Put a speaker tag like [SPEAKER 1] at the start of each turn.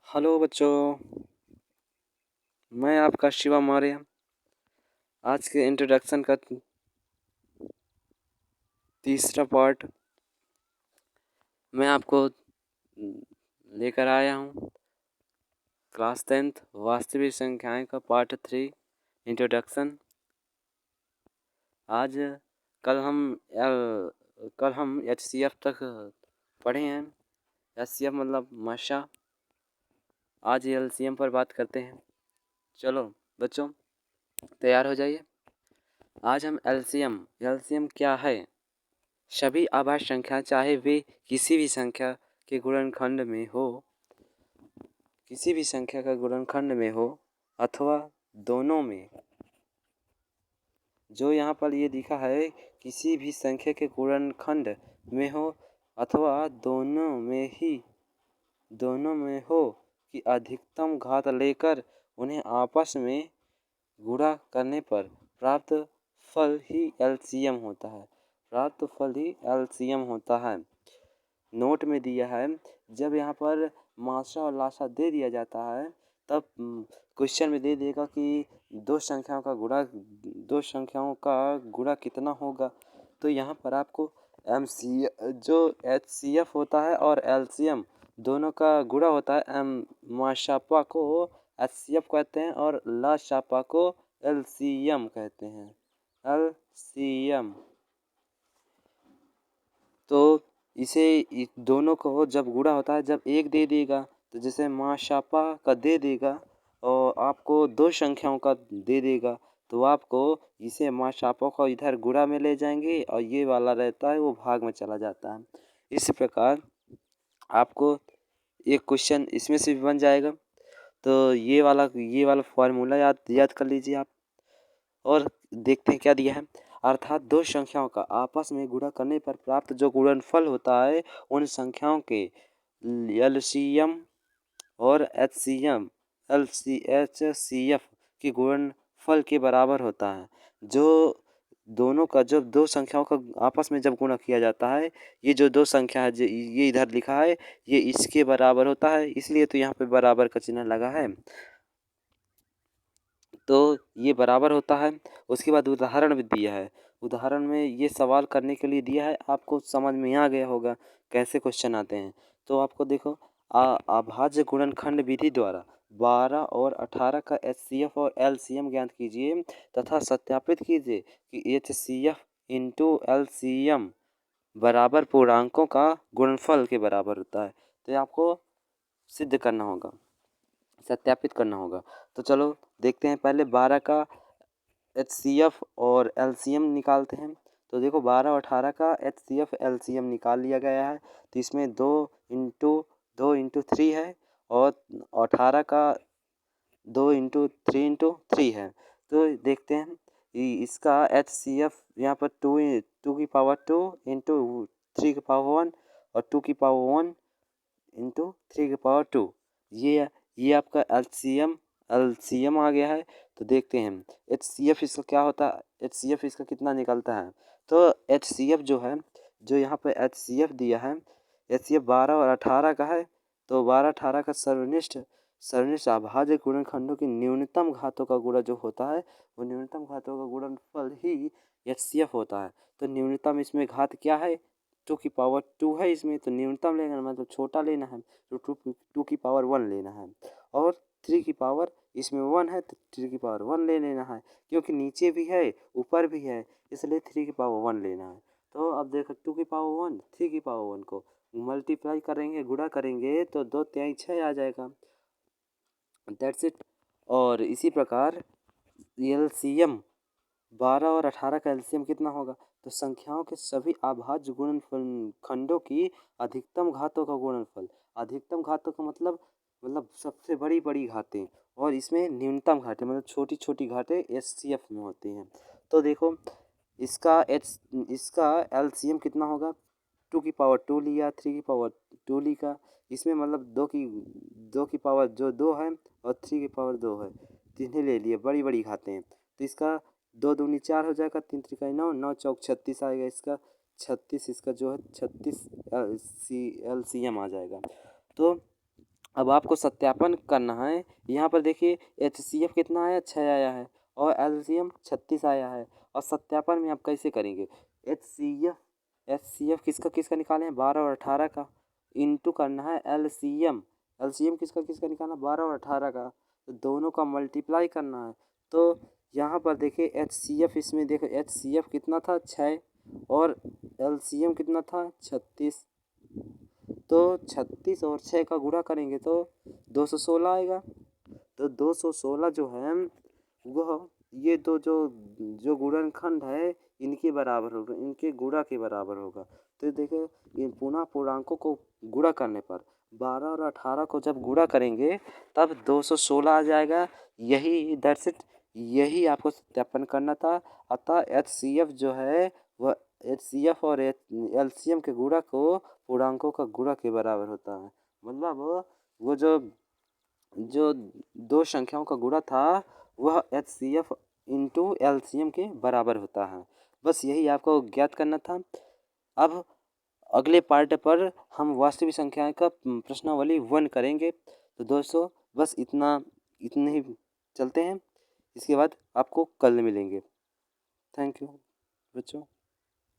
[SPEAKER 1] Hello बच्चों, मैं आपका शिवा मौर्य। आज के इंट्रोडक्शन का तीसरा पार्ट मैं आपको लेकर आया हूँ। क्लास 10th वास्तविक संख्याएं का पार्ट 3 इंट्रोडक्शन। आज कल हम HCF तक पढ़े हैं। HCF मतलब माशा। आज LCM पर बात करते हैं। चलो बच्चों, तैयार हो जाइए। आज हम LCM क्या है। सभी आभाज्य संख्या चाहे वे किसी भी संख्या के गुणनखंड में हो, किसी भी संख्या का गुणनखंड में हो अथवा दोनों में, जो यहाँ पर ये लिखा है किसी भी संख्या के गुणनखंड में हो अथवा दोनों में हो कि अधिकतम घात लेकर उन्हें आपस में गुणा करने पर प्राप्त फल ही LCM होता है। प्राप्त फल ही LCM होता है। नोट में दिया है, जब यहाँ पर माशा और लाशा दे दिया जाता है तब क्वेश्चन में दे देगा कि दो संख्याओं का गुणा कितना होगा। तो यहाँ पर आपको जो HCF होता है और LCM दोनों का गुणा होता है। माशापा को HCF कहते हैं और लाशापा को LCM कहते हैं। LCM तो इसे दोनों को जब गुणा होता है, जब एक दे देगा तो जैसे माशापा का दे देगा और आपको दो संख्याओं का दे देगा तो आपको इसे माशापा को इधर गुणा में ले जाएंगे और ये वाला रहता है वो भाग में चला जाता है। इसी प्रकार आपको एक क्वेश्चन इसमें से भी बन जाएगा। तो ये वाला फॉर्मूला याद कर लीजिए आप। और देखते हैं क्या दिया है। अर्थात दो संख्याओं का आपस में गुणा करने पर प्राप्त जो गुणनफल होता है उन संख्याओं के LCM और HCF के गुणनफल के बराबर होता है। जब दो संख्याओं का आपस में जब गुणा किया जाता है, ये जो दो संख्या है ये इधर लिखा है ये इसके बराबर होता है, इसलिए तो यहाँ पे बराबर का चिन्ह लगा है। तो ये बराबर होता है। उसके बाद उदाहरण भी दिया है। उदाहरण में ये सवाल करने के लिए दिया है, आपको समझ में आ गया होगा कैसे क्वेश्चन आते हैं। तो आपको देखो, अभाज्य गुणनखंड विधि द्वारा 12 और 18 का HCF और LCM ज्ञात कीजिए तथा सत्यापित कीजिए कि HCF इंटू LCM बराबर पूर्णांकों का गुणनफल के बराबर होता है। तो आपको सिद्ध करना होगा, सत्यापित करना होगा। तो चलो देखते हैं, पहले 12 का HCF और LCM निकालते हैं। तो देखो 12 और 18 का HCF LCM निकाल लिया गया है। तो इसमें 2 इंटू 3 है और 18 का 2 इंटू 3 है। तो देखते हैं इसका HCF यहाँ पर 2 की पावर 2 इंटू 3 की पावर 1 और 2 की पावर 1 इंटू 3 की पावर 2, ये आपका LCM आ गया है। तो देखते हैं HCF इसका क्या होता है, HCF इसका कितना निकलता है। तो HCF जो है, जो यहाँ पे HCF दिया है, HCF 12 और 18 का है। तो 12-18 का सर्वनिष्ठ अभाज्य गुणनखंडों की न्यूनतम घातों का गुणा जो होता है वो न्यूनतम घातों का गुणनफल ही HCF होता है। तो न्यूनतम इसमें घात क्या है, 2 की पावर 2 है इसमें, तो न्यूनतम लेना मतलब छोटा लेना है, तो 2 की पावर 1 लेना है। और 3 की पावर इसमें 1 है तो 3 की पावर 1 ले लेना है, क्योंकि नीचे भी है ऊपर भी है, इसलिए 3 की पावर 1 लेना है। तो अब देखो 2 की पावर 1 3 की पावर 1 को मल्टीप्लाई करेंगे, गुणा करेंगे तो 2 3 6 आ जाएगा। That's it. और इसी प्रकार LCM 12 और 18 का LCM कितना होगा, तो संख्याओं के सभी अभाज्य गुणनखंडों की अधिकतम घातों का गुणनफल। अधिकतम घातों का मतलब सबसे बड़ी बड़ी घातें, और इसमें न्यूनतम घातें मतलब छोटी छोटी घातें HCF में होती हैं। तो देखो इसका LCM कितना होगा, 2 की पावर 2 लिया, 3 की पावर 2 लिखा, इसमें मतलब 2 की पावर जो 2 है और 3 की पावर 2 है, तीनों ले लिए, बड़ी बड़ी घातें हैं। तो इसका 2 दूनी 4 हो जाएगा, 3 त्रिका 9, 9 चौक 36 आएगा इसका, 36 इसका जो है 36 LCM आ जाएगा। तो अब आपको सत्यापन करना है। यहाँ पर देखिए HCF कितना आया, 6 आया है और LCM 36 आया है। और सत्यापन में आप कैसे करेंगे, HCF किसका किसका निकालें, 12 और 18 का, इंटू करना है LCM किसका किसका निकालना, 12 और 18 का, तो दोनों का मल्टीप्लाई करना है। तो यहाँ पर देखिए HCF, इसमें देखो HCF कितना था, 6 और LCM कितना था, 36। तो 36 और 6 का गुणा करेंगे तो 216 आएगा। तो 216 जो है वह ये दो जो गुणनखंड है इनके बराबर होगा, इनके गुणा के बराबर होगा। तो देखिए इन पुनः पूर्णांकों को गुणा करने पर 12 और 18 को जब गुणा करेंगे तब 216 आ जाएगा। यही आपको सत्यापन करना था। अतः HCF जो है वह HCF और LCM के गुणा को पूर्णांकों का गुणा के बराबर होता है। मतलब वो जो जो दो संख्याओं का गुणा था वह HCF इंटू LCM के बराबर होता है। बस यही आपको ज्ञात करना था। अब अगले पार्ट पर हम वास्तविक संख्याएं का प्रश्नावली 1 करेंगे। तो दोस्तों बस इतने ही चलते हैं, इसके बाद आपको कल मिलेंगे। थैंक यू बच्चों।